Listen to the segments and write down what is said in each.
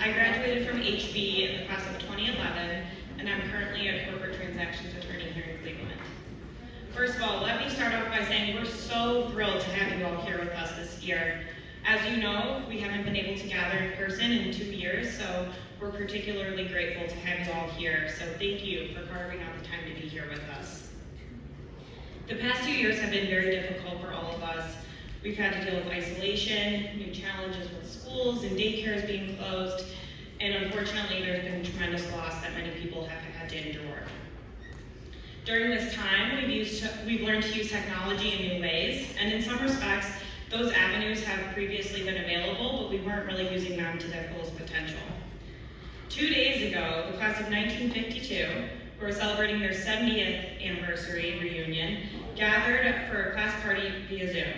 I graduated from HB in the class of 2011, and I'm currently a corporate transactions attorney here in Cleveland. First of all, let me start off by saying we're so thrilled to have you all here with us this year. As you know, we haven't been able to gather in person in 2 years, so we're particularly grateful to have you all here. So thank you for carving out the time to be here with us. The past 2 years have been very difficult for all of us. We've had to deal with isolation, new challenges with schools and daycares being closed, and unfortunately there's been tremendous loss that many people have had to endure. During this time, we've learned to use technology in new ways, and in some respects, those avenues have previously been available, but we weren't really using them to their fullest potential. 2 days ago, the class of 1952, who are celebrating their 70th anniversary reunion, gathered for a class party via Zoom.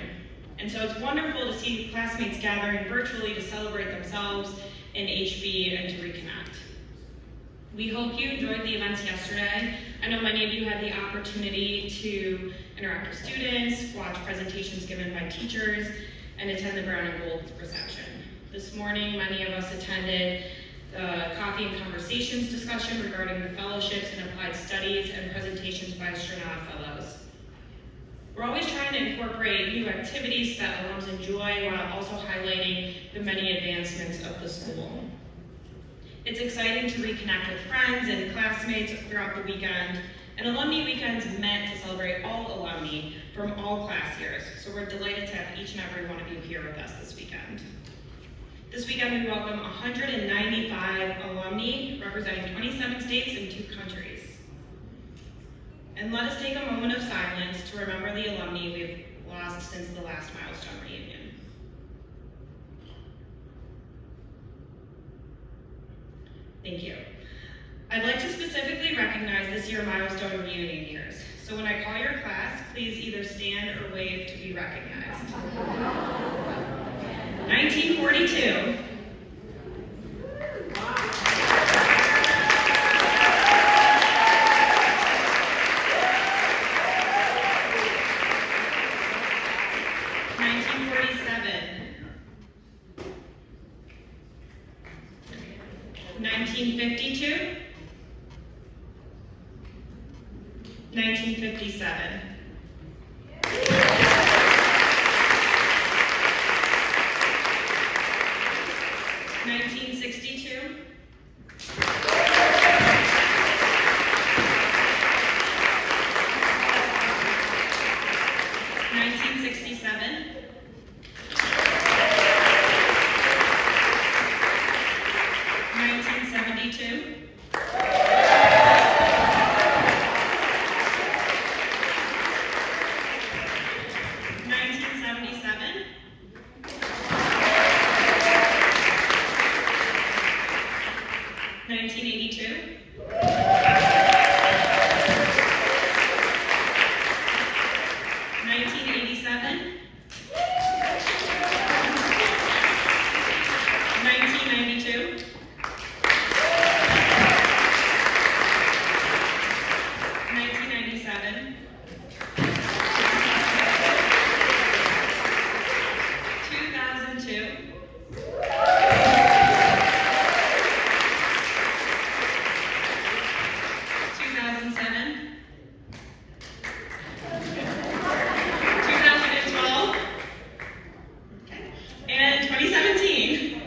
And so it's wonderful to see classmates gathering virtually to celebrate themselves in HB and to reconnect. We hope you enjoyed the events yesterday. I know many of you had the opportunity to interact with students, watch presentations given by teachers, and attend the Brown and Gold reception. This morning, many of us attended the Coffee and Conversations discussion regarding the fellowships and applied studies and presentations by astronaut fellows. We're always trying to incorporate new activities that alums enjoy while also highlighting the many advancements of the school. It's exciting to reconnect with friends and classmates throughout the weekend, and Alumni Weekend's meant to celebrate all alumni from all class years, so we're delighted to have each and every one of you here with us this weekend. This weekend we welcome 195 alumni representing 27 states and 2 countries. And let us take a moment of silence to remember the alumni we've lost since the last milestone reunion. Thank you. I'd like to specifically recognize this year's milestone reunion years. So when I call your class, please either stand or wave to be recognized. 1942. 1952, 1957, 1962, 1967, 1972, 1977, 1982, 1987, 1992, 1997, 2002, 2007, 2012, okay, and 2017.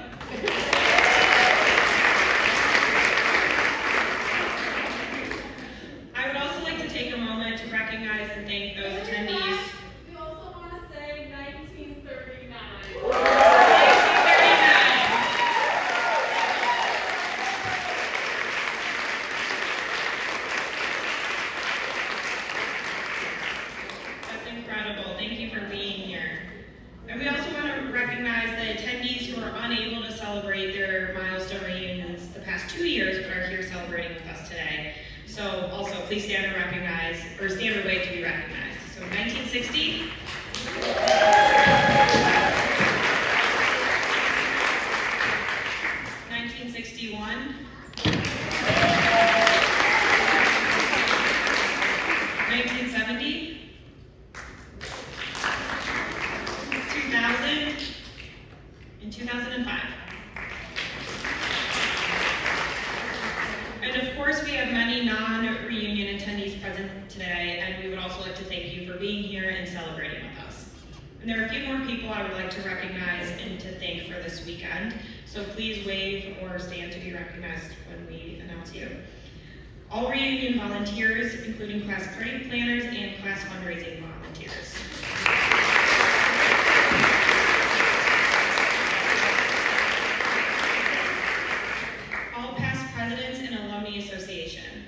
I would also like to take a moment to recognize and thank those attendees. We also want to say 1939. 1939. That's incredible. Thank you for being here. And we also want to recognize the attendees who are unable to celebrate their milestone reunions the past 2 years, but are here celebrating with us today. So also, please stand and recognize, or stand or wave to be recognized. So 1960, 1961, 1970, 2000, and 2005. of course, we have many non-reunion attendees present today, and we would also like to thank you for being here and celebrating with us. And there are a few more people I would like to recognize and to thank for this weekend, so please wave or stand to be recognized when we announce you. All reunion volunteers, including class party planners and class fundraising volunteers. All past presidents and Alumnae Association.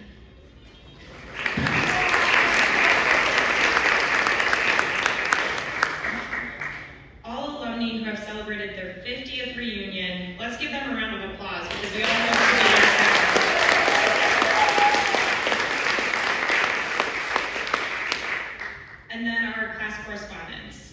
All alumni who have celebrated their 50th reunion, let's give them a round of applause because we all know who they are. And then our class correspondents.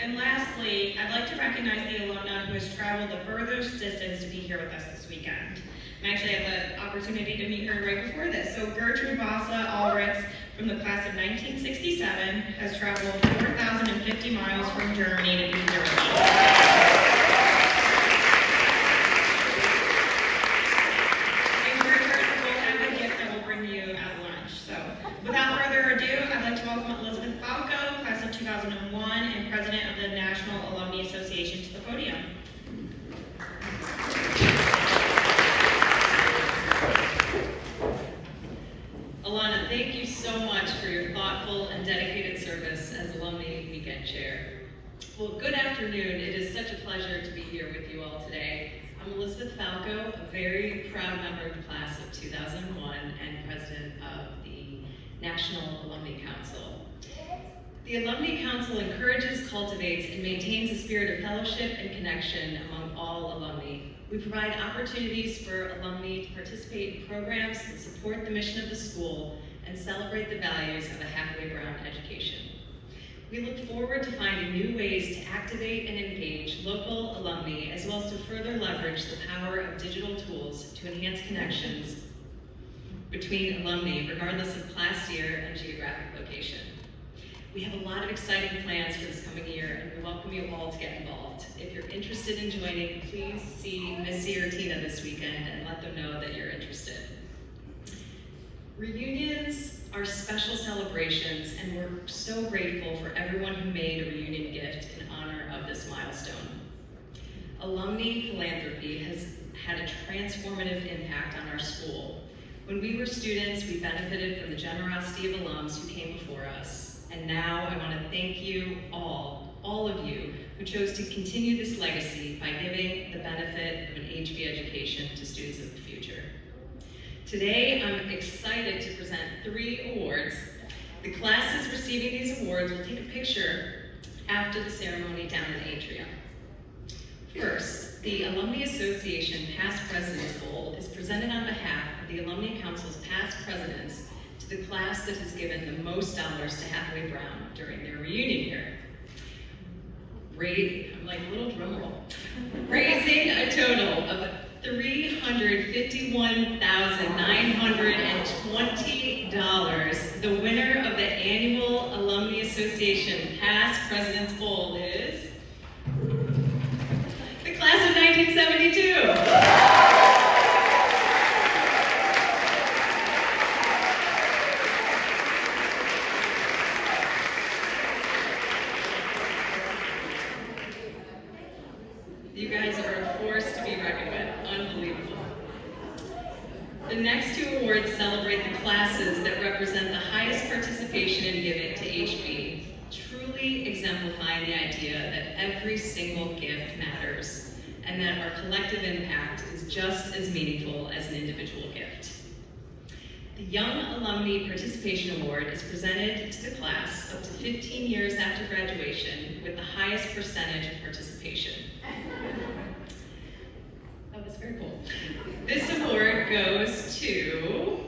And lastly, I'd like to recognize the alumna who has traveled the furthest distance to be here with us this weekend. And I actually had the opportunity to meet her right before this. So Gertrude Vasa Ulrichs from the class of 1967 has traveled 4,050 miles from Germany to be here with us. Without further ado, I'd like to welcome Elizabeth Falco, class of 2001 and president of the National Alumnae Association, to the podium. Alana, thank you so much for your thoughtful and dedicated service as Alumnae Weekend Chair. Well, good afternoon. It is such a pleasure to be here with you all today. I'm Elizabeth Falco, a very proud member of the class of 2001 and president of the National Alumni Council. The Alumni Council encourages, cultivates, and maintains a spirit of fellowship and connection among all alumni. We provide opportunities for alumni to participate in programs that support the mission of the school and celebrate the values of a halfway brown education. We look forward to finding new ways to activate and engage local alumni, as well as to further leverage the power of digital tools to enhance connections between alumni, regardless of class year and geographic location. We have a lot of exciting plans for this coming year, and we welcome you all to get involved. If you're interested in joining, please see Missy or Tina this weekend and let them know that you're interested. Reunions are special celebrations, and we're so grateful for everyone who made a reunion gift in honor of this milestone. Alumni philanthropy has had a transformative impact on our school. When we were students, we benefited from the generosity of alums who came before us. And now I want to thank you all of you, who chose to continue this legacy by giving the benefit of an HB education to students of the future. Today, I'm excited to present 3 awards. The classes receiving these awards will take a picture after the ceremony down in the atrium. First, the Alumnae Association Past Presidents Bowl is presented on behalf of the Alumnae Council's past presidents to the class that has given the most dollars to Hathaway Brown during their reunion year. I'm like a little drum roll. Raising a total of $351,920, the winner of the annual Alumnae Association Past Presidents Bowl is the class of 1972. You guys are a force to be reckoned with. Unbelievable. The next 2 awards celebrate the classes that represent the highest participation in giving to HB, truly exemplifying the idea that every single gift matters and that our collective impact is just as meaningful as an individual gift. The Young Alumnae Participation Award is presented to the class up to 15 years after graduation with the highest percentage of participation. That was very cool. This award goes to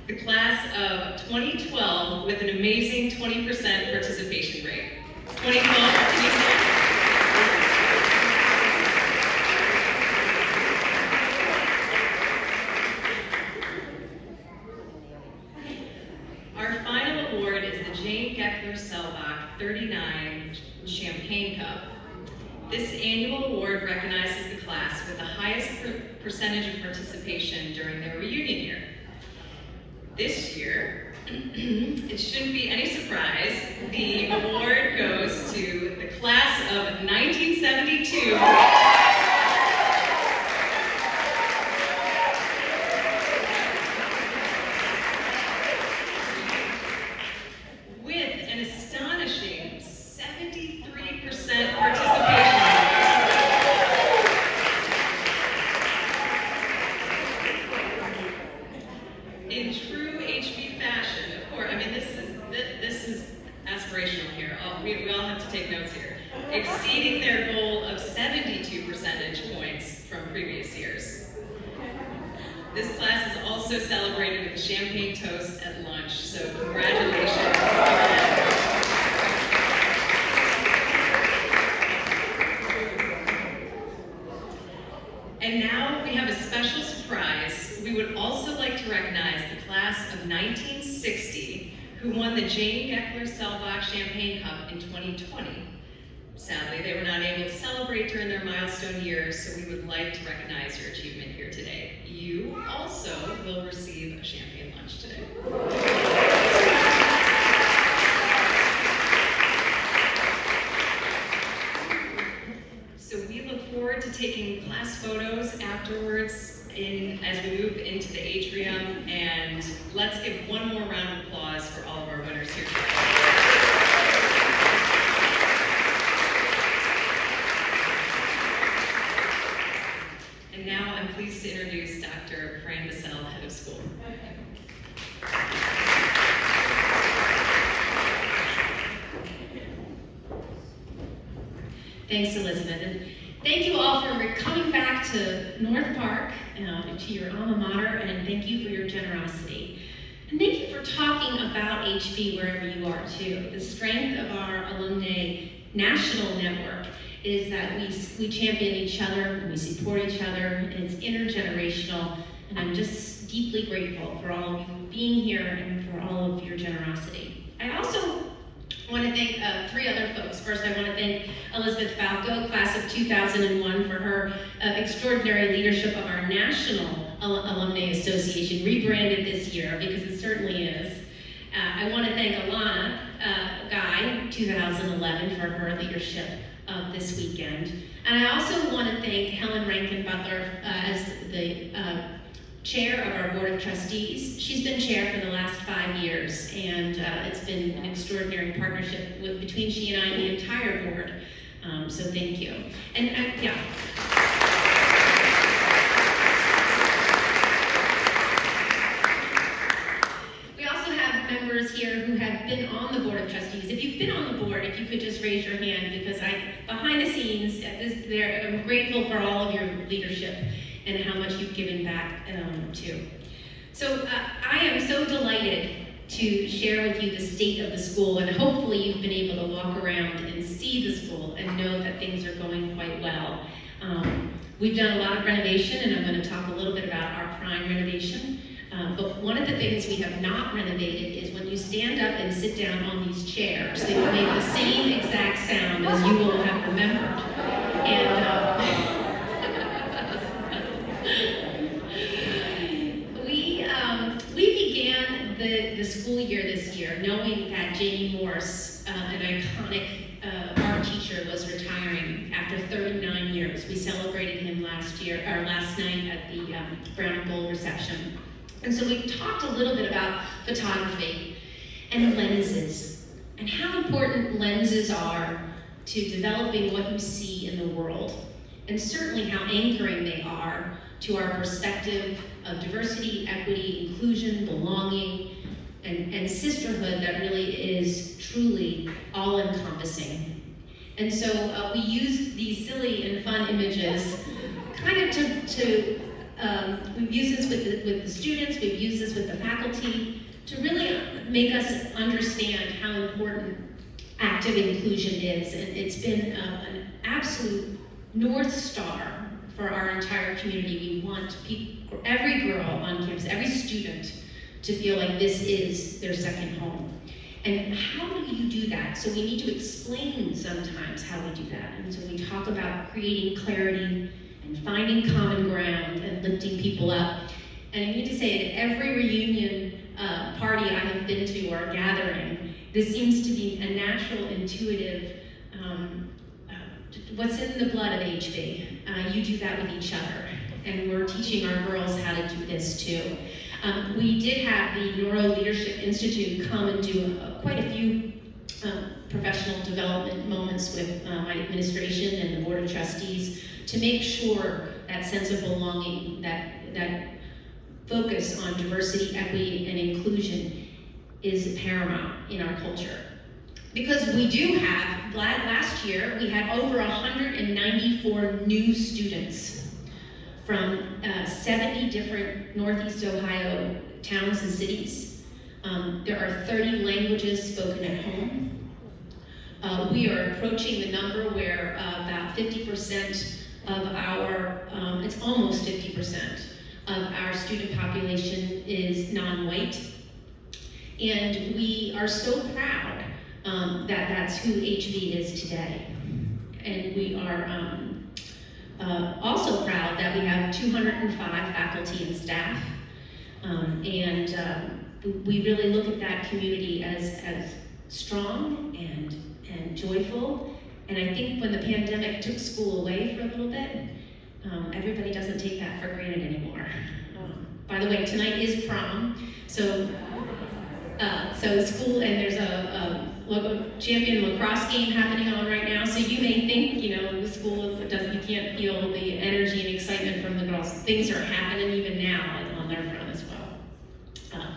the class of 2012 with an amazing 20% participation rate. 2012, can you say? Our final award is the the Jane Geckler Seelbach 39 Champagne Cup. This annual award recognizes the class with the highest percentage of participation during their reunion year. This year, it shouldn't be any surprise, the award goes to the class of 1972. With an astonishing 73% participation. In true HB fashion, of course, I mean, this is aspirational here. We all have to take notes here. Exceeding their goal of 72 percentage points from previous years. This class is also celebrated with a champagne toast at lunch, so congratulations. And now we have a special surprise. We would also like to recognize the class of 1960 who won the Jane Geckler Seelbach Champagne Cup in 2020. Sadly, they were not able to celebrate during their milestone years, so we would like to recognize your achievement here today. You also will receive a champagne lunch today. So we look forward to taking class photos afterwards as we move into the atrium, and let's give one more round of applause for all of our winners here today. And now I'm pleased to introduce Dr. Fran Bisselle, Head of School. Thanks, Elizabeth. And thank you all for coming back to North Park, to your alma mater, and thank you for your generosity. And thank you for talking about HB wherever you are, too. The strength of our alumni national network is that we champion each other, and we support each other, and it's intergenerational, and I'm just deeply grateful for all of you being here and for all of your generosity. I also want to thank three other folks. First, I want to thank Elizabeth Falco, class of 2001, for her extraordinary leadership of our National Alumnae Association, rebranded this year, because it certainly is. I want to thank Alana Guy, 2011, for her leadership of this weekend. And I also want to thank Helen Rankin Butler as the chair of our Board of Trustees. She's been chair for the last 5 years, and it's been an extraordinary partnership between she and I and the entire board. So thank you. And yeah. We also have members here who have been on the Board of Trustees. If you've been on the board, if you could just raise your hand, because behind the scenes, I'm grateful for all of your leadership and how much you've given back too. So I am so delighted to share with you the state of the school, and hopefully you've been able to walk around and see the school and know that things are going quite well. We've done a lot of renovation, and I'm going to talk a little bit about our prime renovation. But one of the things we have not renovated is when you stand up and sit down on these chairs, they will make the same exact sound as you will have remembered. And we began the school year this year knowing that Jamie Morse, an iconic art teacher, was retiring after 39 years. We celebrated him last night at the Brown and Gold reception. And so we talked a little bit about photography and lenses, and how important lenses are to developing what you see in the world, and certainly how anchoring they are to our perspective of diversity, equity, inclusion, belonging, and sisterhood that really is truly all-encompassing. And so we used these silly and fun images kind of we've used this with the students, we've used this with the faculty, to really make us understand how important active inclusion is. And it's been an absolute North Star for our entire community. We want every girl on campus, every student, to feel like this is their second home. And how do you do that? So we need to explain sometimes how we do that. And so we talk about creating clarity and finding common ground and lifting people up. And I need to say, at every reunion party I have been to or gathering, this seems to be a natural, intuitive, what's in the blood of HB. You do that with each other. And we're teaching our girls how to do this too. We did have the Neuro Leadership Institute come and do quite a few professional development moments with my administration and the Board of Trustees to make sure that sense of belonging, that focus on diversity, equity, and inclusion is paramount in our culture. Because we do have, last year, we had over 194 new students from 70 different Northeast Ohio towns and cities. There are 30 languages spoken at home. We are approaching the number where about 50% of our, it's almost 50% of our student population is non-white. And we are so proud that that's who HB is today. And we are also proud that we have 205 faculty and staff. We really look at that community as strong and joyful. And I think when the pandemic took school away for a little bit, everybody doesn't take that for granted anymore. By the way, tonight is prom, so school, and there's a champion lacrosse game happening on right now, so you may think, the school doesn't, you can't feel the energy and excitement from the girls. Things are happening even now on their front as well.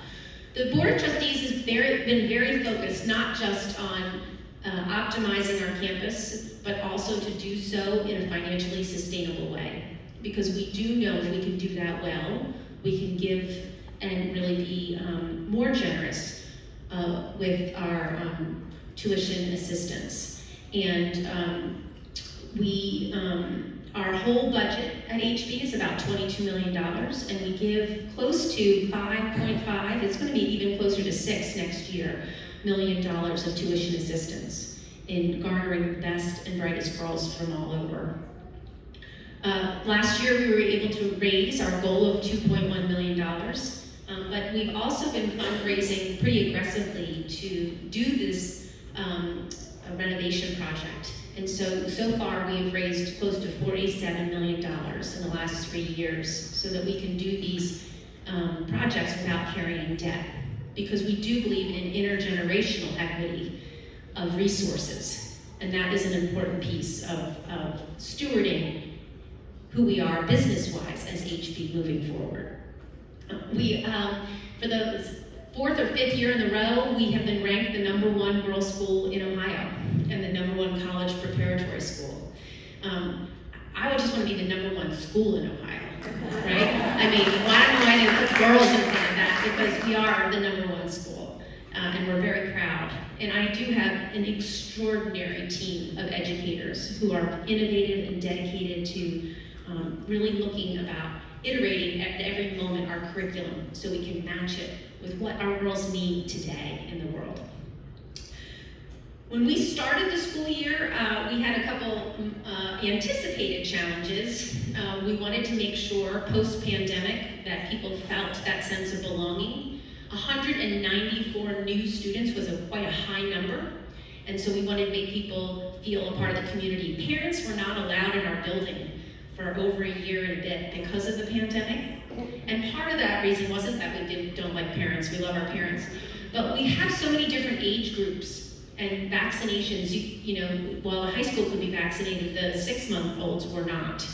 The Board of Trustees has been very focused, not just on optimizing our campus, but also to do so in a financially sustainable way. Because we do know if we can do that well, we can give and really be more generous with our tuition assistance. And our whole budget at HB is about $22 million, and we give close to 5.5, it's gonna be even closer to 6 next year, $1 million of tuition assistance in garnering the best and brightest girls from all over. Last year we were able to raise our goal of $2.1 million, but we've also been fundraising pretty aggressively to do this renovation project. And so far we've raised close to $47 million in the last 3 years so that we can do these projects without carrying debt. Because we do believe in intergenerational equity of resources. And that is an important piece of stewarding who we are business-wise as HB moving forward. For the 4th or 5th year in a row, we have been ranked the #1 girls' school in Ohio and the #1 college preparatory school. I would just want to be the #1 school in Ohio, right? I mean, why didn't I put girls in front of that? Because we are the #1 school, and we're very proud. And I do have an extraordinary team of educators who are innovative and dedicated to really looking about iterating at every moment our curriculum so we can match it with what our girls need today in the world. When we started the school year, we had a couple anticipated challenges. We wanted to make sure post-pandemic that people felt that sense of belonging. 194 new students was quite a high number, and so we wanted to make people feel a part of the community. Parents were not allowed in our building for over a year and a bit because of the pandemic. And part of that reason wasn't that we don't like parents, we love our parents, but we have so many different age groups and vaccinations. While high school could be vaccinated, the 6-month-olds were not.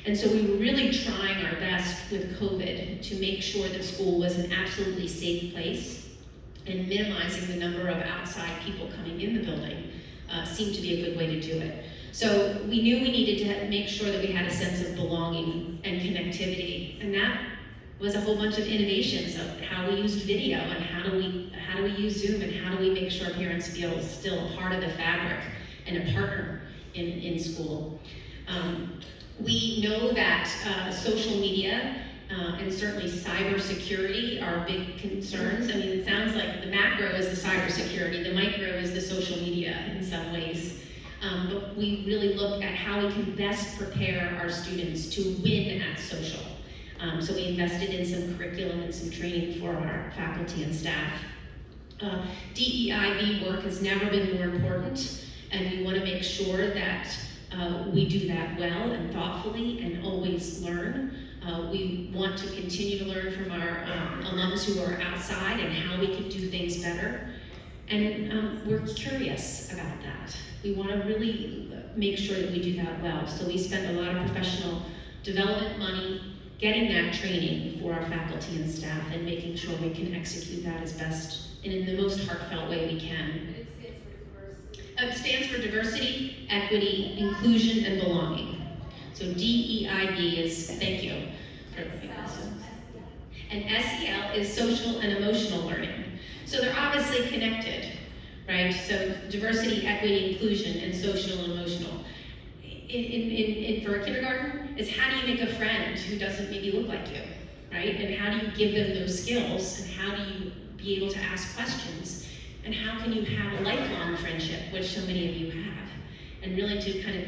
And so we were really trying our best with COVID to make sure that school was an absolutely safe place, and minimizing the number of outside people coming in the building seemed to be a good way to do it. So we knew we needed to make sure that we had a sense of belonging and connectivity, and that was a whole bunch of innovations of how we used video and how do we use Zoom and how do we make sure parents feel still a part of the fabric and a partner in school. We know that social media and certainly cybersecurity are big concerns. I mean, it sounds like the macro is the cybersecurity, the micro is the social media in some ways. But we really look at how we can best prepare our students to win at social. So we invested in some curriculum and some training for our faculty and staff. DEIB work has never been more important, and we want to make sure that we do that well and thoughtfully and always learn. We want to continue to learn from our alums who are outside and how we can do things better. And we're curious about that. We want to really make sure that we do that well. So we spend a lot of professional development money getting that training for our faculty and staff and making sure we can execute that as best and in the most heartfelt way we can. And it stands for diversity. It stands for diversity, equity, inclusion, and belonging. So DEIB is, thank you. And SEL is social and emotional learning. So they're obviously connected, right? So diversity, equity, inclusion, and social and emotional. For a kindergarten, is how do you make a friend who doesn't maybe look like you, right? And how do you give them those skills? And how do you be able to ask questions? And how can you have a lifelong friendship, which so many of you have? And really to kind of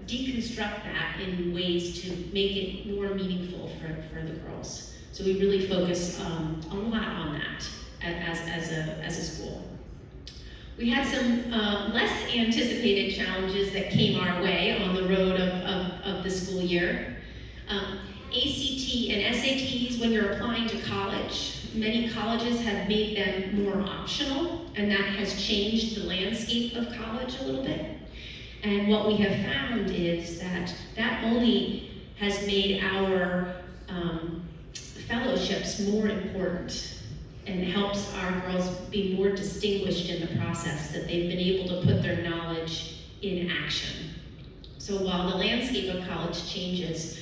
deconstruct that in ways to make it more meaningful for the girls. So we really focus a lot on that as a school. We had some less anticipated challenges that came our way on the road of the school year. ACT and SATs, when you're applying to college, many colleges have made them more optional, and that has changed the landscape of college a little bit. And what we have found is that that only has made our fellowships more important and helps our girls be more distinguished in the process, that they've been able to put their knowledge in action. So while the landscape of college changes,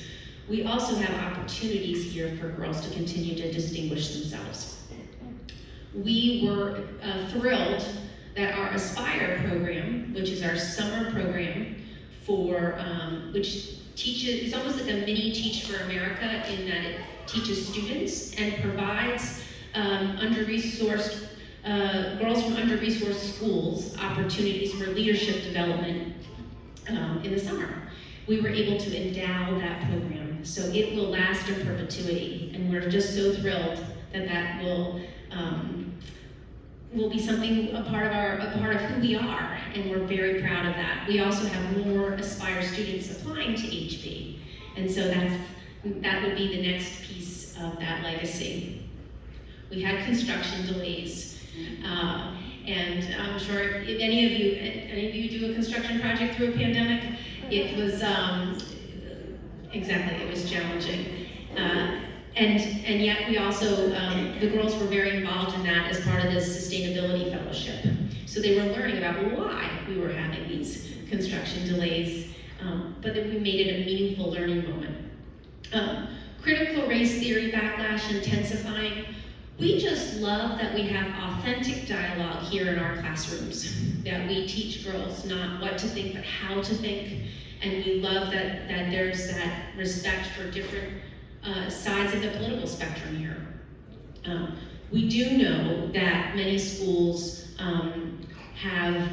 we also have opportunities here for girls to continue to distinguish themselves. We were thrilled that our Aspire program, which is our summer program for, which teaches, it's almost like a mini Teach for America in that it teaches students and provides under-resourced, girls from under-resourced schools opportunities for leadership development in the summer. We were able to endow that program, so it will last in perpetuity, and we're just so thrilled that that will be something, a part of who we are, and we're very proud of that. We also have more Aspire students applying to HB, and so that would be the next piece of that legacy. We had construction delays, and I'm sure if any of you do a construction project through a pandemic, it was it was challenging. And yet we also, the girls were very involved in that as part of the sustainability fellowship. So they were learning about why we were having these construction delays, but then we made it a meaningful learning moment. Critical race theory backlash intensifying. We just love that we have authentic dialogue here in our classrooms, that we teach girls not what to think, but how to think. And we love that there's that respect for different sides of the political spectrum here. We do know that many schools have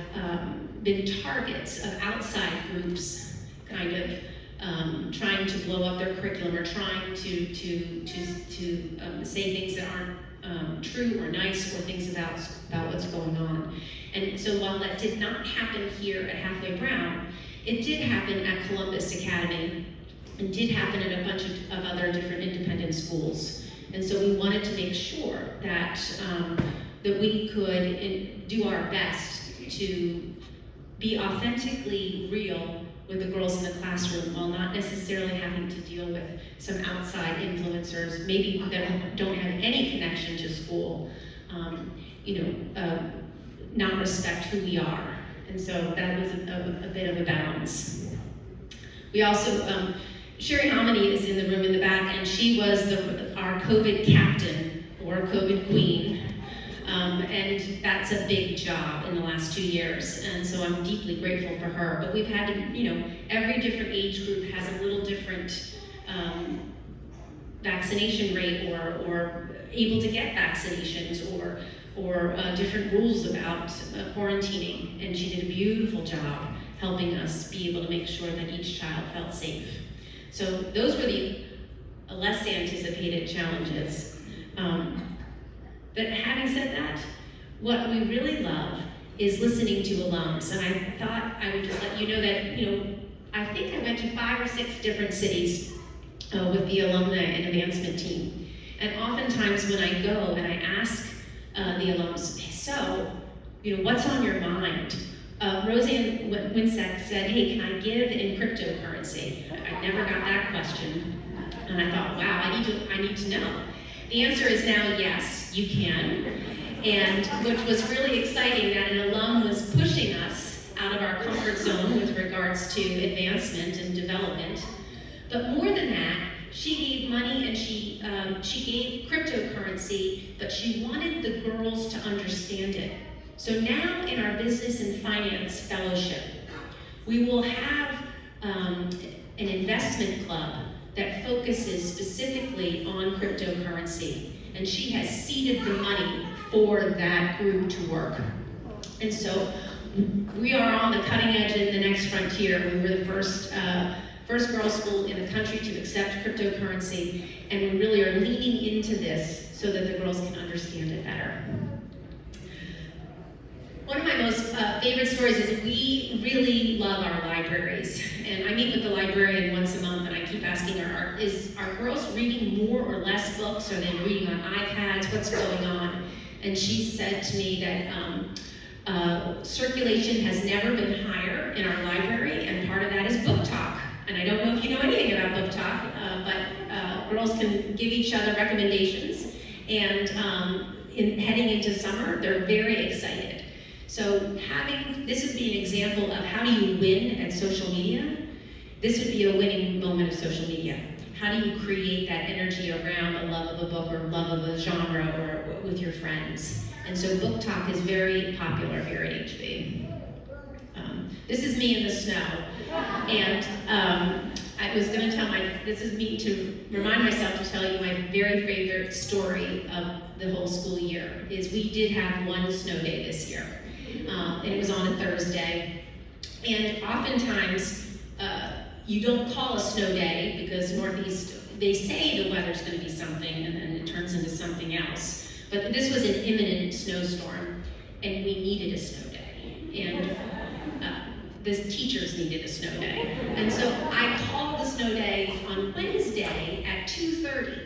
been targets of outside groups kind of trying to blow up their curriculum or trying to say things that aren't true or nice or things about what's going on. And so while that did not happen here at Halfway Brown, it did happen at Columbus Academy and did happen at a bunch of other different independent schools. And so we wanted to make sure that that we could do our best to be authentically real with the girls in the classroom while not necessarily having to deal with some outside influencers, maybe that don't have any connection to school, not respect who we are. And so that was a bit of a balance. We also, Sherry Hominy is in the room in the back, and she was our COVID captain or COVID queen. And that's a big job in the last 2 years, and so I'm deeply grateful for her. But we've had to, every different age group has a little different vaccination rate or able to get vaccinations or different rules about quarantining. And she did a beautiful job helping us be able to make sure that each child felt safe. So those were the less anticipated challenges. But having said that, what we really love is listening to alums. And I thought I would just let you know that, I think I went to 5 or 6 different cities with the alumni and advancement team. And oftentimes when I go and I ask the alums, so, what's on your mind? Roseanne Winsack said, hey, can I give in cryptocurrency? I never got that question. And I thought, wow, I need to know. The answer is now yes, you can. And which was really exciting that an alum was pushing us out of our comfort zone with regards to advancement and development. But more than that, she gave money and she gave cryptocurrency, but she wanted the girls to understand it. So now in our business and finance fellowship, we will have an investment club that focuses specifically on cryptocurrency. And she has seeded the money for that group to work. And so we are on the cutting edge in the next frontier. We were the first girls' school in the country to accept cryptocurrency, and we really are leaning into this so that the girls can understand it better. One of my most favorite stories is we really love our libraries. And I meet with the librarian once a month, and I keep asking her, are girls reading more or less books? Are they reading on iPads? What's going on? And she said to me that circulation has never been higher in our library, and part of that is book talk. And I don't know if you know anything about book talk, but girls can give each other recommendations. And heading into summer, they're very excited. So this would be an example of how do you win at social media. This would be a winning moment of social media. How do you create that energy around a love of a book or love of a genre or with your friends? And so book talk is very popular here at HB. This is me in the snow. And I was going to this is me to remind myself to tell you my very favorite story of the whole school year is we did have one snow day this year. And it was on a Thursday. And oftentimes, you don't call a snow day because Northeast, they say the weather's going to be something and then it turns into something else. But this was an imminent snowstorm and we needed a snow day. And the teachers needed a snow day. And so I called the snow day on Wednesday at 2:30,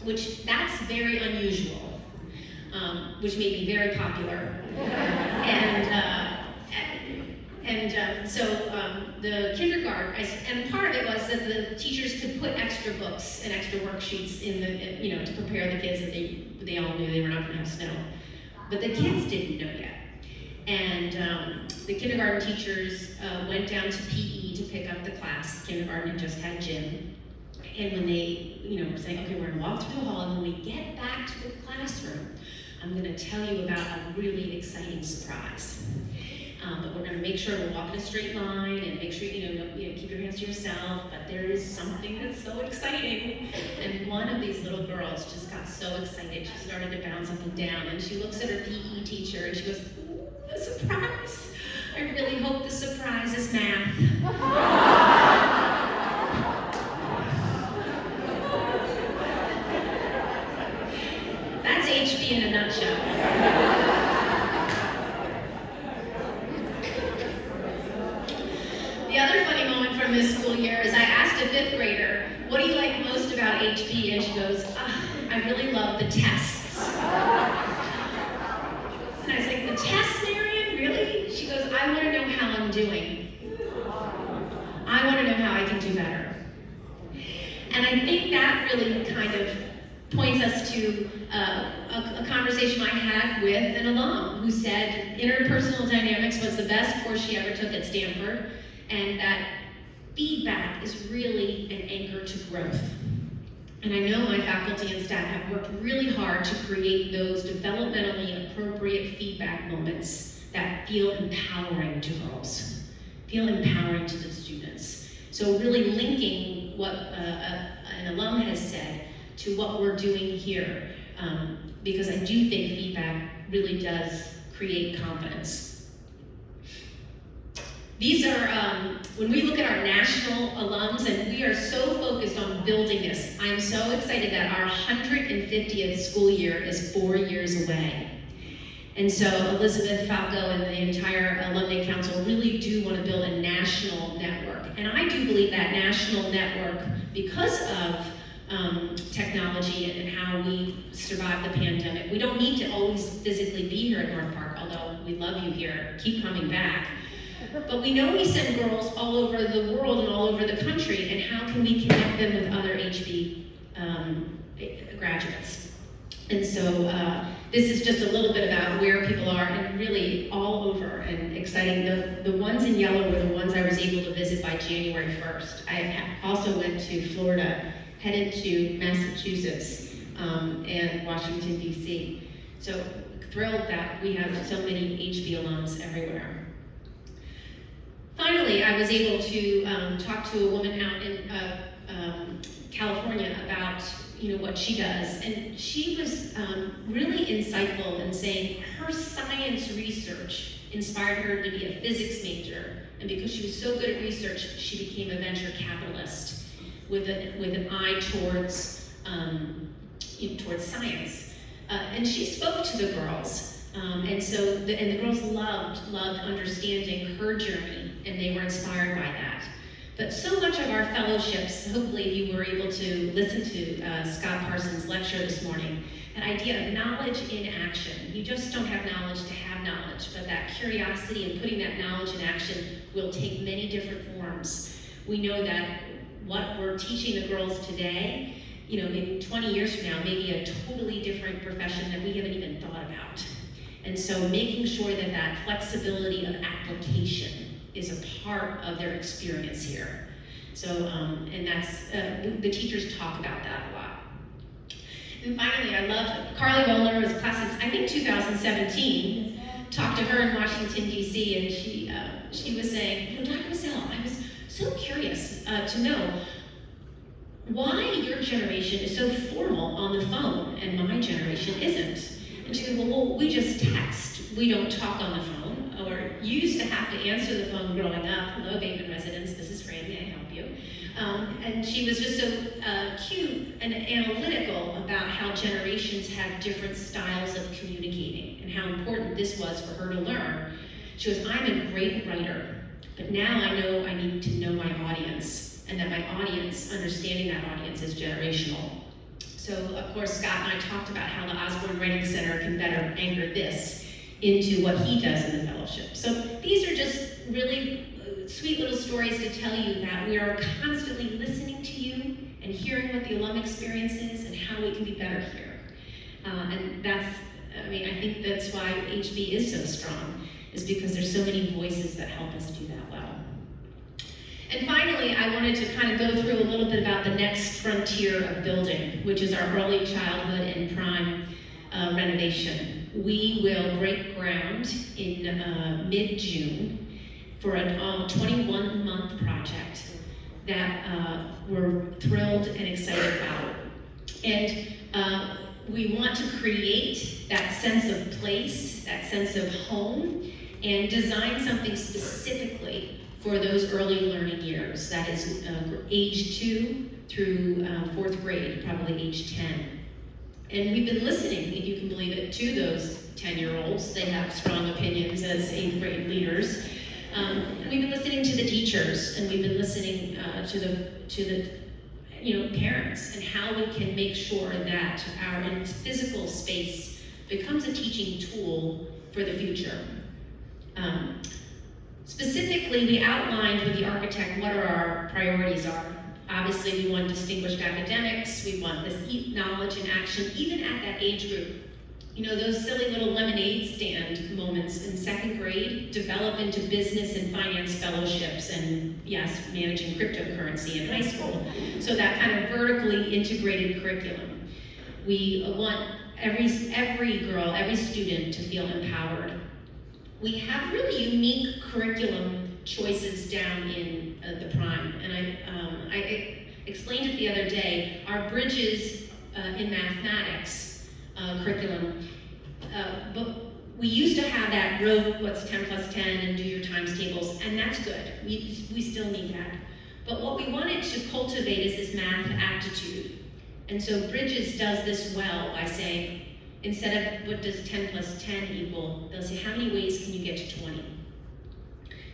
which that's very unusual, which made me very popular. So the kindergarten, and part of it was that the teachers could put extra books and extra worksheets in the, to prepare the kids that they all knew they were not going to have snow. But the kids didn't know yet. And the kindergarten teachers went down to PE to pick up the class. Kindergarten had just had gym. And when they, were saying, okay, we're going to walk through the hall, and when we get back to the classroom, I'm going to tell you about a really exciting surprise. But we're going to make sure we walk in a straight line and make sure keep your hands to yourself. But there is something that's so exciting. And one of these little girls just got so excited. She started to bounce up and down. And she looks at her PE teacher and she goes, "Ooh, the surprise! I really hope the surprise is math." That's HB in a nutshell. The other funny moment from this school year is I asked a 5th grader, what do you like most about HB? And she goes, I really love the tests. And I was like, the tests, Marion? Really? She goes, I want to know how I'm doing. I want to know how I can do better. And I think that really kind of points us to a conversation I had with an alum who said interpersonal dynamics was the best course she ever took at Stanford, and that feedback is really an anchor to growth. And I know my faculty and staff have worked really hard to create those developmentally appropriate feedback moments that feel empowering to girls, feel empowering to the students. So really linking what an alum has said to what we're doing here, because I do think feedback really does create confidence. These are, when we look at our national alums, and we are so focused on building this, I'm so excited that our 150th school year is 4 years away. And so Elizabeth Falco and the entire Alumni Council really do want to build a national network. And I do believe that national network, because of technology and how we survived the pandemic, we don't need to always physically be here at North Park, although we love you here, keep coming back. But we know we send girls all over the world and all over the country, and how can we connect them with other HB graduates? And so this is just a little bit about where people are, and really all over and exciting. The ones in yellow were the ones I was able to visit by January 1st. I also went to Florida, headed to Massachusetts, and Washington, D.C. So thrilled that we have so many HB alums everywhere. Finally, I was able to talk to a woman out in California about what she does, and she was really insightful in saying her science research inspired her to be a physics major, and because she was so good at research, she became a venture capitalist with an eye towards towards science. And she spoke to the girls, and the girls loved understanding her journey, and they were inspired by that. But so much of our fellowships, hopefully you were able to listen to Scott Parsons' lecture this morning, that idea of knowledge in action. You just don't have knowledge to have knowledge, but that curiosity and putting that knowledge in action will take many different forms. We know that what we're teaching the girls today, maybe 20 years from now, may be a totally different profession that we haven't even thought about. And so making sure that that flexibility of application is a part of their experience here. So, and that's, the teachers talk about that a lot. And finally, I love Carly Roller was class of, I think 2017, talked to her in Washington, D.C., and she was saying, Dr. Bisselle, I was so curious to know why your generation is so formal on the phone and my generation isn't. And she goes, well, we just text. We don't talk on the phone. Or you used to have to answer the phone growing up. Hello, Bateman residents, this is Fran, may I help you? And she was just so cute and analytical about how generations have different styles of communicating and how important this was for her to learn. She goes, I'm a great writer, but now I know I need to know my audience, and that my audience, understanding that audience is generational. So, of course, Scott and I talked about how the Osborne Writing Center can better anchor this into what he does in the fellowship. So these are just really sweet little stories to tell you that we are constantly listening to you and hearing what the alum experience is and how we can be better here. And that's, I think that's why HB is so strong, is because there's so many voices that help us do that well. And finally, I wanted to kind of go through a little bit about the next frontier of building, which is our early childhood and prime renovation. We will break ground in mid-June for a 21-month project that we're thrilled and excited about. And we want to create that sense of place, that sense of home, and design something specifically for those early learning years. That is age 2 through 4th grade, probably age 10. And we've been listening, if you can believe it, to those 10-year-olds. They have strong opinions as 8th grade leaders. And we've been listening to the teachers, and we've been listening to the parents, and how we can make sure that our physical space becomes a teaching tool for the future. Specifically, we outlined with the architect what our priorities are. Obviously, we want distinguished academics, we want this knowledge and action, even at that age group. Those silly little lemonade stand moments in 2nd grade develop into business and finance fellowships, and yes, managing cryptocurrency in high school. So that kind of vertically integrated curriculum. We want every girl, every student to feel empowered. We have really unique curriculum choices down in the prime, and I explained it the other day. Our Bridges in mathematics curriculum, but we used to have that rote what's 10 plus 10 and do your times tables, and that's good. We still need that. But what we wanted to cultivate is this math aptitude. And so Bridges does this well by saying, instead of what does 10 plus 10 equal, they'll say, how many ways can you get to 20?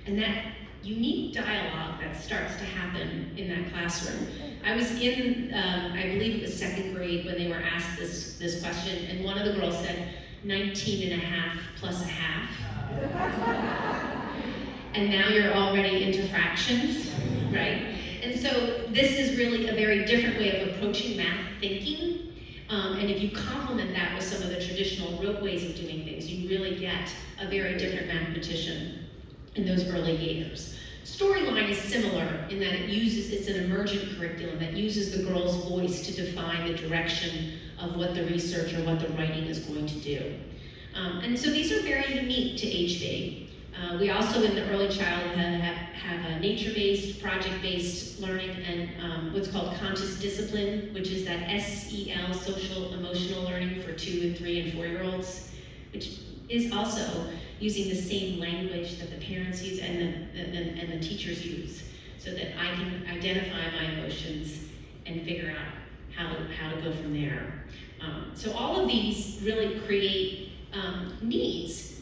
And that unique dialogue that starts to happen in that classroom. I was in, I believe it was second grade when they were asked this question, and one of the girls said, 19 and a half plus a half. And now you're already into fractions, right? And so this is really a very different way of approaching math thinking. And if you complement that with some of the traditional rote ways of doing things, you really get a very different mathematician in those early years. Storyline is similar in that it's an emergent curriculum that uses the girl's voice to define the direction of what the research or what the writing is going to do. And so these are very unique to HB. We also in the early childhood have a nature-based, project-based learning and what's called conscious discipline, which is that SEL, social emotional learning for 2 and 3 and 4-year-olds, which is also using the same language that the parents use and the teachers use, so that I can identify my emotions and figure out how to go from there. So all of these really create needs.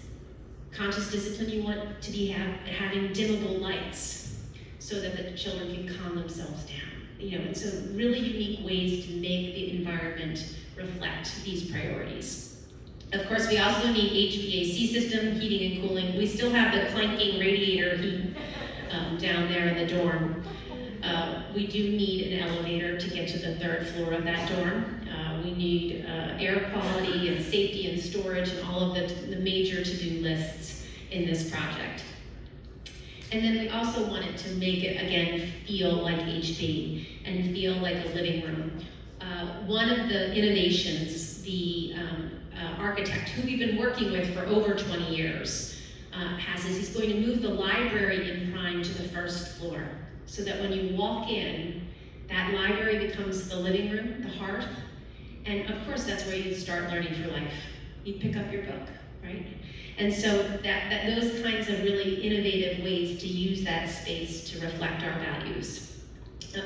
Conscious discipline, you want to be having dimmable lights so that the children can calm themselves down. And so really unique ways to make the environment reflect these priorities. Of course, we also need HVAC system, heating and cooling. We still have the clanking radiator heat down there in the dorm. We do need an elevator to get to the 3rd floor of that dorm. We need air quality and safety and storage and all of the major to-do lists in this project. And then we also wanted to make it, again, feel like HB and feel like a living room. One of the innovations, the architect, who we've been working with for over 20 years, has is he's going to move the library in Prime to the 1st floor, so that when you walk in, that library becomes the living room, the hearth, and of course that's where you start learning for life. You pick up your book, right? And so that those kinds of really innovative ways to use that space to reflect our values.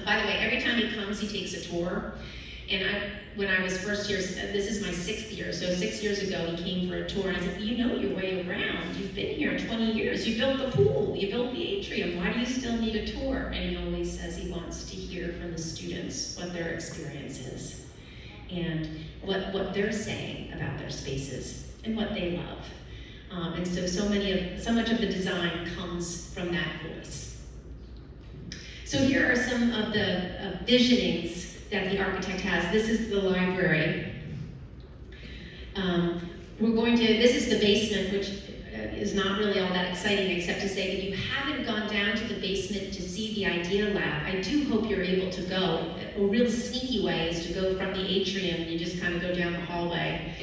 By the way, every time he comes, he takes a tour. And when I was first year, this is my 6th year, so 6 years ago he came for a tour, and I said, you know your way around. You've been here 20 years. You built the pool. You built the atrium. Why do you still need a tour? And he always says he wants to hear from the students what their experience is and what they're saying about their spaces and what they love. And so much of the design comes from that voice. So here are some of the visionings that the architect has. This is the library. This is the basement, which is not really all that exciting, except to say that you haven't gone down to the basement to see the Idea Lab. I do hope you're able to go. A real sneaky way is to go from the atrium and you just kind of go down the hallway.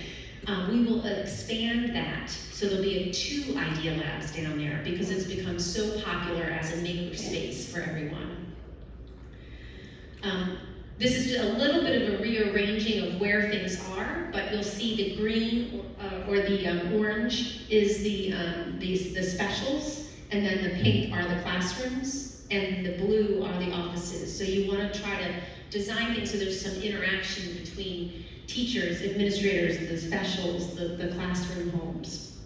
We will expand that, so there'll be 2 Idea Labs down there because it's become so popular as a maker space for everyone. This is a little bit of a rearranging of where things are, but you'll see the green or the orange is the specials, and then the pink are the classrooms, and the blue are the offices. So you want to try to design things so there's some interaction between teachers, administrators, the specials, the classroom homes.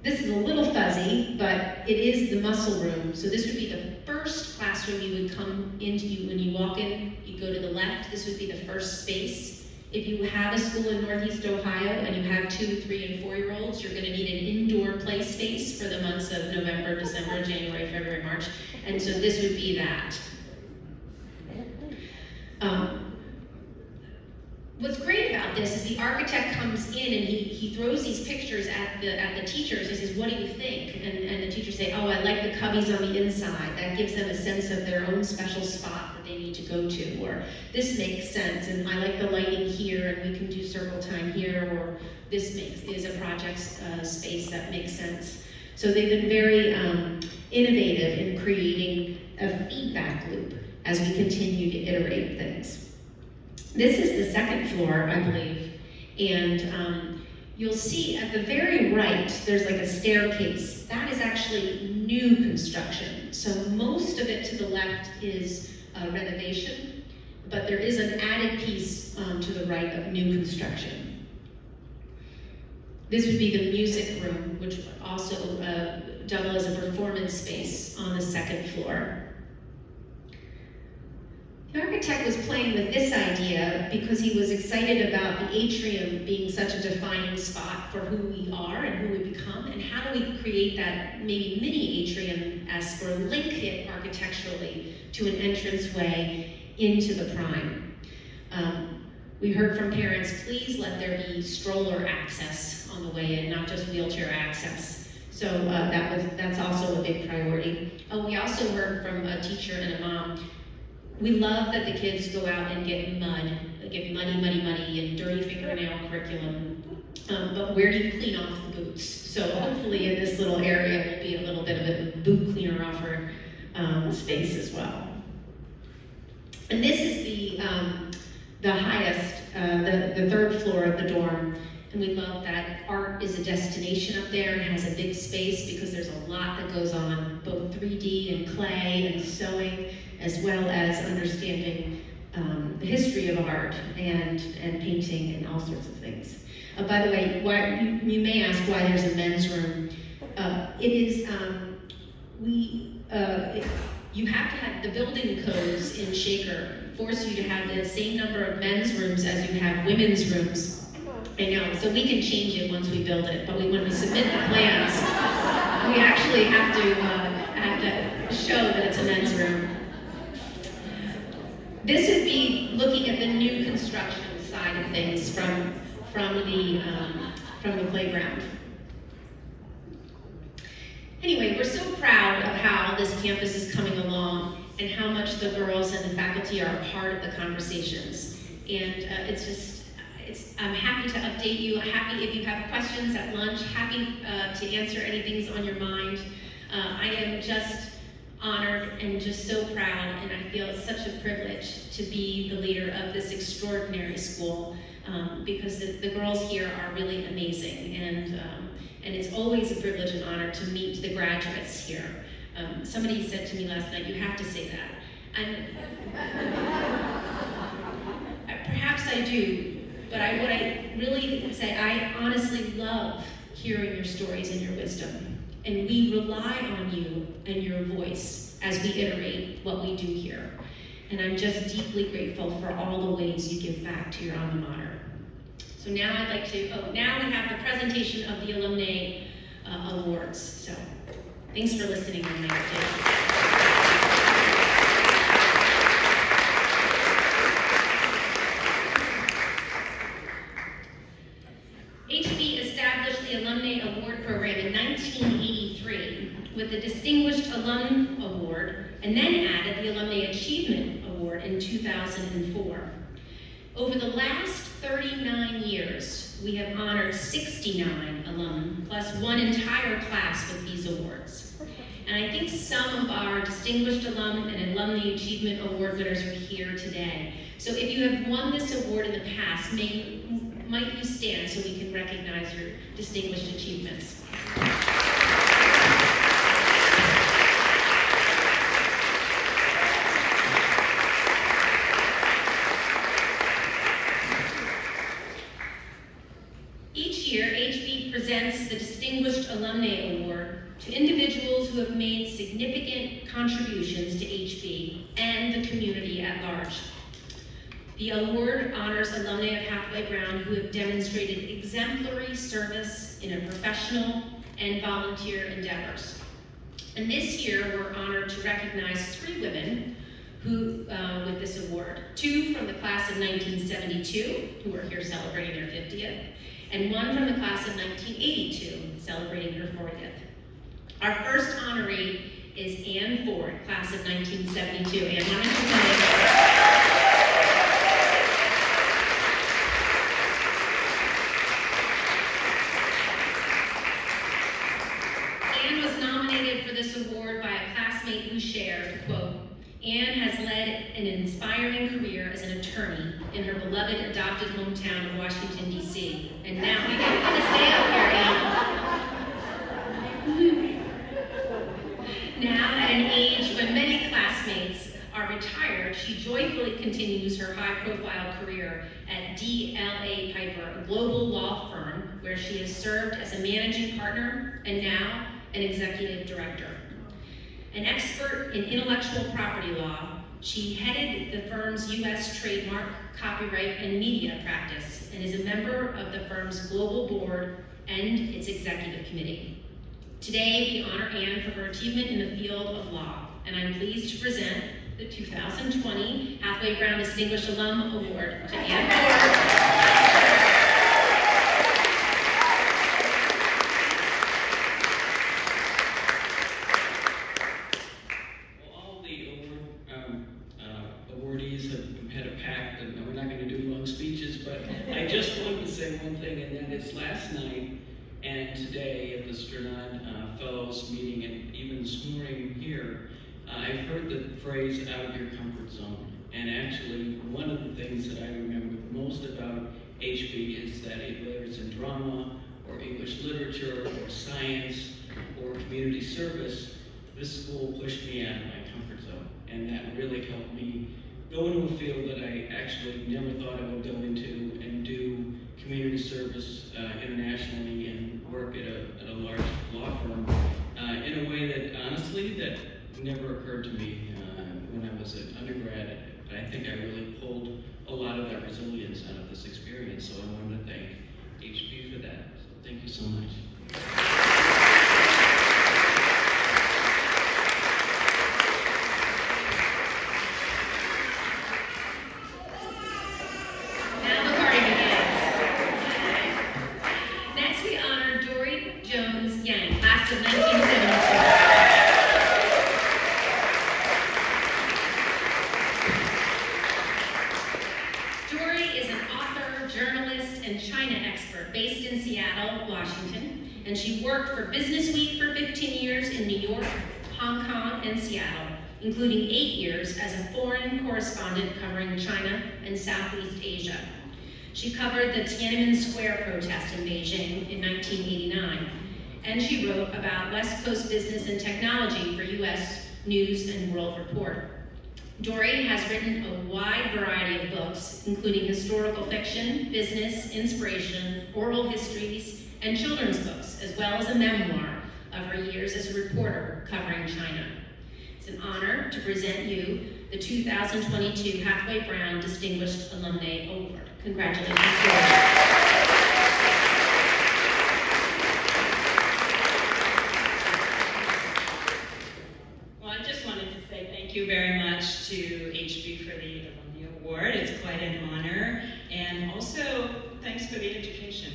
This is a little fuzzy, but it is the muscle room. So this would be the first classroom you would come into. When you walk in, you go to the left, this would be the first space. If you have a school in Northeast Ohio and you have 2, 3, and 4-year-olds, you're gonna need an indoor play space for the months of November, December, January, February, March. And so this would be that. What's great about this is the architect comes in and he throws these pictures at the teachers. He says, what do you think? And the teachers say, oh, I like the cubbies on the inside. That gives them a sense of their own special spot that they need to go to. Or this makes sense, and I like the lighting here, and we can do circle time here, or this is a project space that makes sense. So they've been very innovative in creating a feedback loop as we continue to iterate things. This is the second floor, I believe, and you'll see at the very right, there's like a staircase. That is actually new construction. So most of it to the left is renovation, but there is an added piece to the right of new construction. This would be the music room, which would also double as a performance space on the second floor. The architect was playing with this idea because he was excited about the atrium being such a defining spot for who we are and who we become, and how do we create that maybe mini atrium-esque or link it architecturally to an entranceway into the prime. We heard from parents, please let there be stroller access on the way in, not just wheelchair access. So that's also a big priority. We also heard from a teacher and a mom, we love that the kids go out and get muddy, and dirty fingernail curriculum. But where do you clean off the boots? So hopefully in this little area will be a little bit of a boot cleaner offer space as well. And this is the highest, the third floor of the dorm. And we love that art is a destination up there and has a big space because there's a lot that goes on, both 3D and clay and sewing, as well as understanding the history of art and painting and all sorts of things. By the way, you may ask why there's a men's room. You have to have the building codes in Shaker force you to have the same number of men's rooms as you have women's rooms. I know, so we can change it once we build it, but when we submit the plans, we actually have to show that it's a men's room. This would be looking at the new construction side of things from the playground. Anyway, we're so proud of how this campus is coming along and how much the girls and the faculty are a part of the conversations. And I'm happy to update you. Happy if you have questions at lunch. Happy to answer anything's on your mind. I am just honored and just so proud, and I feel it's such a privilege to be the leader of this extraordinary school because the girls here are really amazing, and it's always a privilege and honor to meet the graduates here. Somebody said to me last night, you have to say that. And perhaps I do, but what I really say, I honestly love hearing your stories and your wisdom. And we rely on you and your voice as we iterate what we do here. And I'm just deeply grateful for all the ways you give back to your alma mater. So now I'd like to, now we have the presentation of the Alumnae Awards. So thanks for listening tonight. HB established the Alumnae Award program in 1983 with the Distinguished Alumnae Award, and then added the Alumnae Achievement Award in 2004. Over the last 39 years, we have honored 69 alum, plus one entire class with these awards. And I think some of our Distinguished Alum and Alumnae Achievement Award winners are here today. So if you have won this award in the past, might you stand so we can recognize your distinguished achievements? Each year, HB presents the Distinguished Alumnae Award to individuals who have made significant contributions to HB and the community at large. The award honors alumni of Hathaway Brown who have demonstrated exemplary service in a professional and volunteer endeavors. And this year, we're honored to recognize 3 women who, with this award. 2 from the class of 1972, who are here celebrating their 50th, and 1 from the class of 1982, celebrating her 40th. Our first honoree is Ann Ford, class of 1972. Ann, why don't you come in? This award by a classmate who shared, quote, Anne has led an inspiring career as an attorney in her beloved adopted hometown of Washington, D.C. And now, stay up here, Anne. Now, at an age when many classmates are retired, she joyfully continues her high-profile career at DLA Piper, a global law firm where she has served as a managing partner and now an executive director. An expert in intellectual property law, she headed the firm's U.S. trademark, copyright, and media practice, and is a member of the firm's global board and its executive committee. Today, we honor Anne for her achievement in the field of law, and I'm pleased to present the 2020 Halfway Brown Distinguished Alum Award to Anne Ford. Awardees have had a pact, and we're not going to do long speeches, but I just wanted to say one thing, and that is last night and today at the Sternad Fellows meeting, and even this morning here, I've heard the phrase out of your comfort zone. And actually, one of the things that I remember most about HB is that whether it's in drama, or English literature, or science, or community service, this school pushed me out of my comfort zone. And that really helped me go into a field that I actually never thought I would go into, and do community service internationally and work at a large law firm in a way that, honestly, that never occurred to me when I was an undergrad. But I think I really pulled a lot of that resilience out of this experience, so I wanted to thank HB for that. So thank you so much. And she worked for Business Week for 15 years in New York, Hong Kong, and Seattle, including 8 years as a foreign correspondent covering China and Southeast Asia. She covered the Tiananmen Square protest in Beijing in 1989, and she wrote about West Coast business and technology for U.S. News and World Report. Dory has written a wide variety of books, including historical fiction, business, inspiration, oral histories, and children's books, as well as a memoir of her years as a reporter covering China. It's an honor to present you the 2022 Halfway Brown Distinguished Alumnae Award. Congratulations, Dory. Well, I just wanted to say thank you very much to HB for the Alumnae Award. It's quite an honor. And also, thanks for the education.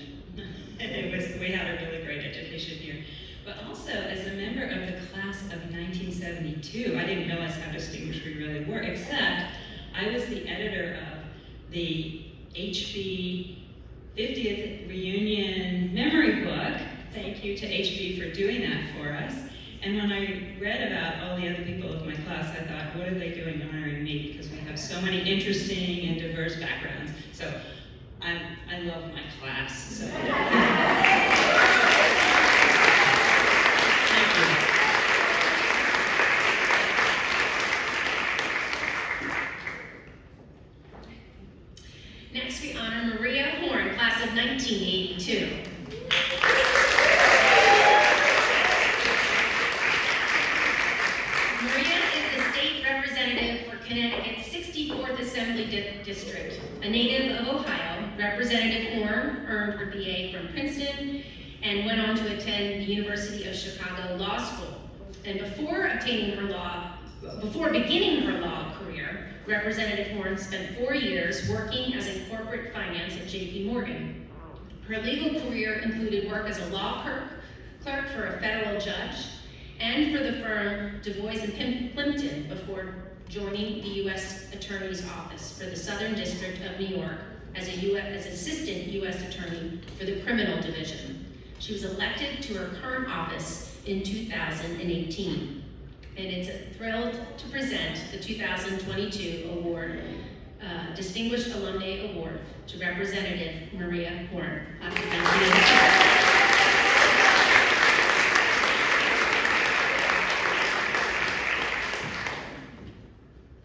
We had a really great education here. But also, as a member of the class of 1972, I didn't realize how distinguished we really were, except I was the editor of the HB 50th Reunion Memory Book. Thank you to HB for doing that for us. And when I read about all the other people of my class, I thought, what are they doing honoring me? Because we have so many interesting and diverse backgrounds. So I love my class. So. Thank you. Next, we honor Maria Horn, class of 1982. Maria is the state representative for Connecticut's 64th Assembly District. A native of Ohio, Representative Horn earned her BA from Princeton and went on to attend the University of Chicago Law School. And before beginning her law career, Representative Horn spent 4 years working as a corporate finance at J.P. Morgan. Her legal career included work as a law clerk for a federal judge and for the firm Du Bois and Plimpton before joining the U.S. Attorney's Office for the Southern District of New York as Assistant U.S. Attorney for the Criminal Division. She was elected to her current office in 2018. and it's a thrill to present the 2022 award, Distinguished Alumnae Award to Representative Maria Horn.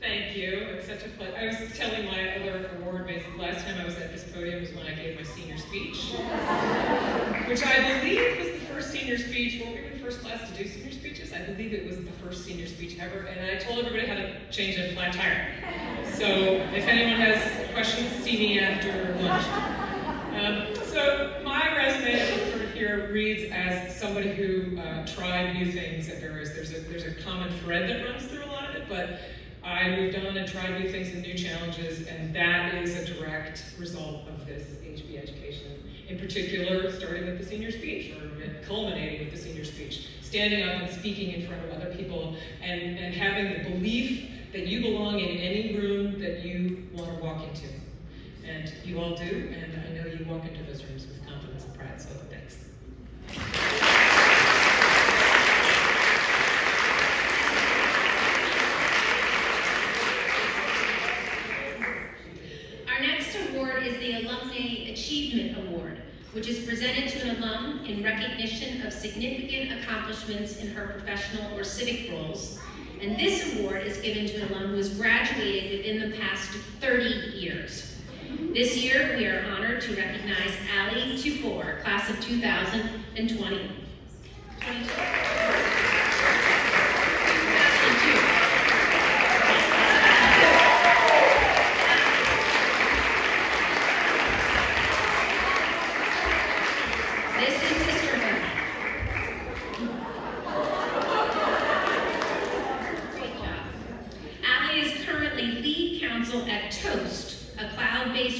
Thank you. It's such a pleasure. I was telling my other award mates last time I was at this podium was when I gave my senior speech, which I believe was the first senior speech. Weren't we the first class to do senior speeches? I believe it was the first senior speech ever, and I told everybody how to change a flat tire. So if anyone has questions, see me after lunch. So my resume here reads as somebody who tried new things at various. There's a common thread that runs through a lot of it, but I moved on and tried new things and new challenges, and that is a direct result of this HB education. In particular, starting with the senior speech, or culminating with the senior speech. Standing up and speaking in front of other people, and having the belief that you belong in any room that you want to walk into. And you all do, and I know you walk into those rooms with confidence and pride, so thanks. Is the Alumnae Achievement Award, which is presented to an alum in recognition of significant accomplishments in her professional or civic roles. And this award is given to an alum who has graduated within the past 30 years. This year, we are honored to recognize Ali Tufor, class of 2020.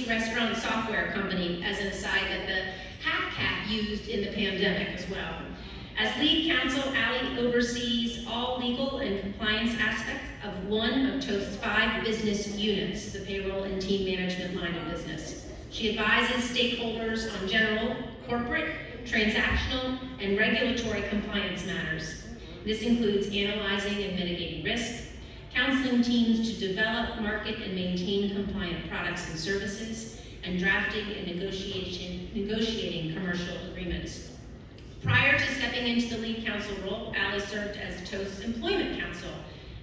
Restaurant software company, as an aside, that the HACCAT used in the pandemic as well. As lead counsel, Ali oversees all legal and compliance aspects of one of Toast's 5 business units, the payroll and team management line of business. She advises stakeholders on general, corporate, transactional, and regulatory compliance matters. This includes analyzing and mitigating risk, counseling teams to develop, market, and maintain compliant products and services, and drafting and negotiating commercial agreements. Prior to stepping into the lead counsel role, Ali served as Toast's employment counsel,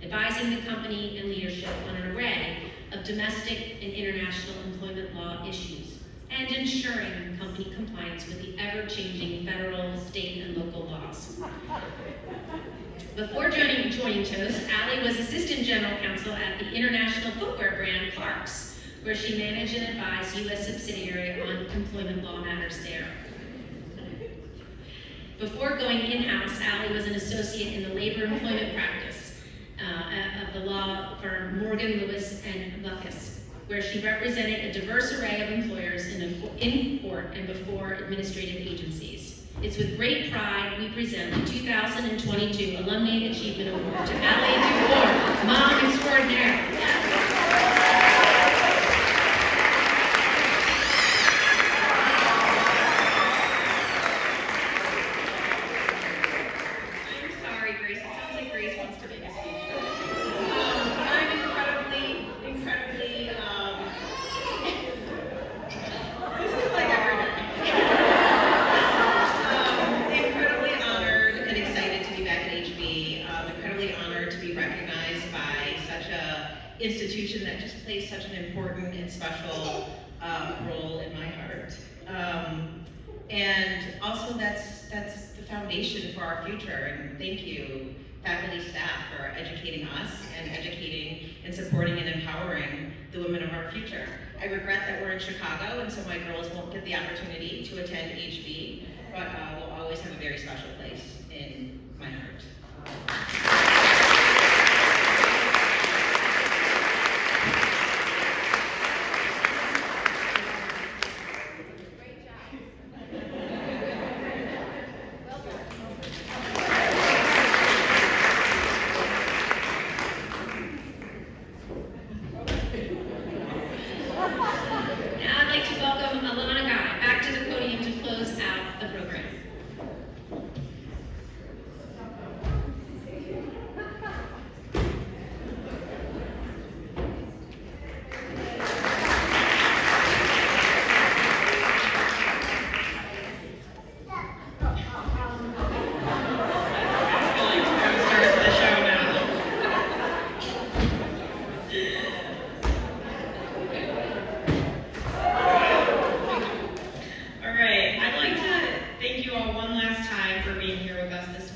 advising the company and leadership on an array of domestic and international employment law issues, and ensuring company compliance with the ever-changing federal, state, and local laws. Before joining Toast, Ali was assistant general counsel at the international footwear brand Clarks, where she managed and advised U.S. subsidiary on employment law matters there. Before going in-house, Ali was an associate in the labor employment practice of the law firm Morgan, Lewis, and Lucas, where she represented a diverse array of employers in court and before administrative agencies. It's with great pride we present the 2022 Alumnae Achievement Award to Ali Tufor, Mom Extraordinaire. I'm sorry, Grace. It sounds like Grace wants to make a speech. I'm incredibly, this is like every incredibly honored and excited to be back at HB. Incredibly honored to be recognized by such an institution that just plays such an important and special role in my heart. And also that's the foundation for our future. And thank you, faculty, staff, for educating us and educating and supporting and empowering the women of our future. I regret that we're in Chicago, and so my girls won't get the opportunity to attend HB, but will always have a very special place in my heart.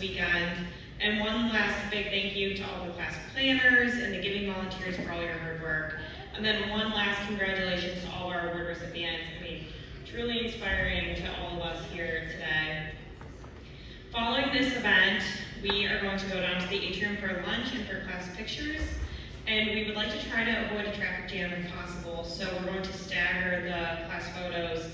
weekend. And one last big thank you to all the class planners and the giving volunteers for all your hard work. And then one last congratulations to all our award recipients. I mean, truly inspiring to all of us here today. Following this event, we are going to go down to the atrium for lunch and for class pictures. And we would like to try to avoid a traffic jam if possible. So we're going to stagger the class photos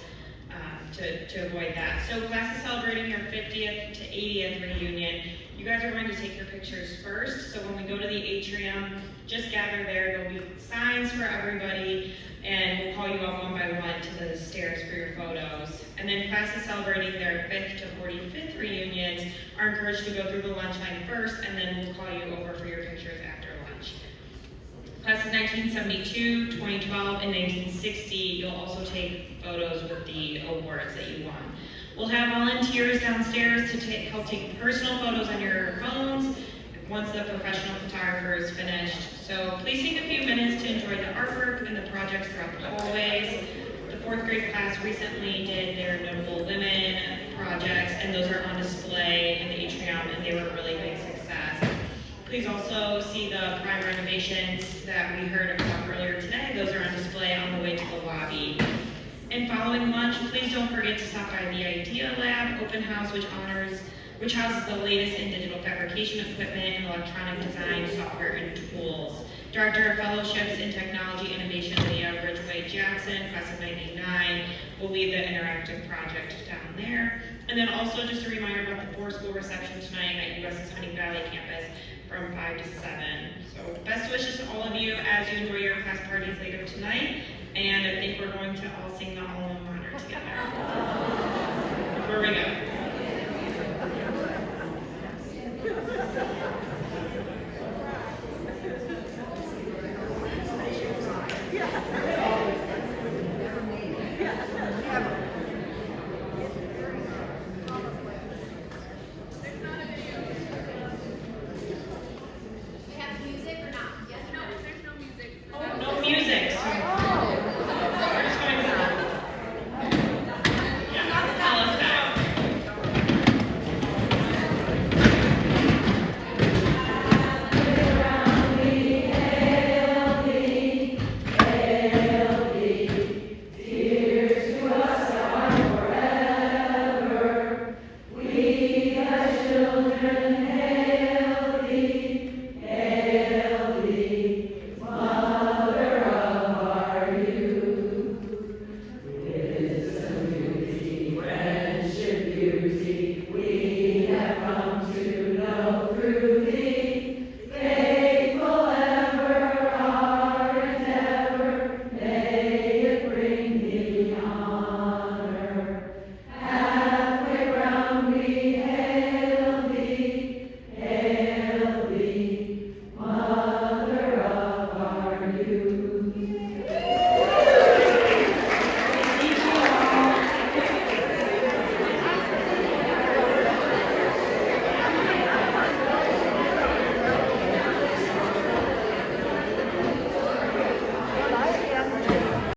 to avoid that. So class is celebrating your 50th to 80th reunion. You guys are going to take your pictures first. So when we go to the atrium, just gather there. There'll be signs for everybody, and we'll call you up one by one to the stairs for your photos. And then classes celebrating their 5th to 45th reunions are encouraged to go through the lunch line first, and then we'll call you over for your pictures after lunch. Classes 1972, 2012, and 1960, you'll also take photos with the awards that you won. We'll have volunteers downstairs to help take personal photos on your phones once the professional photographer is finished. So please take a few minutes to enjoy the artwork and the projects throughout the hallways. The 4th grade class recently did their Notable Women projects, and those are on display in the atrium, and they were a really big success. Please also see the prime renovations that we heard about earlier today. Those are on display on the way to the lobby. And following lunch, please don't forget to stop by the Idea Lab open house, which houses the latest in digital fabrication equipment and electronic design software and tools. Director of Fellowships in Technology Innovation, Leah Ridgway Jackson, class of 99, will lead the interactive project down there. And then also just a reminder about the 4-school reception tonight at US's Honey Valley campus from 5 to 7. So best wishes to all of you as you enjoy your class parties later tonight. And I think we're going to all sing the alma mater together. Before we go.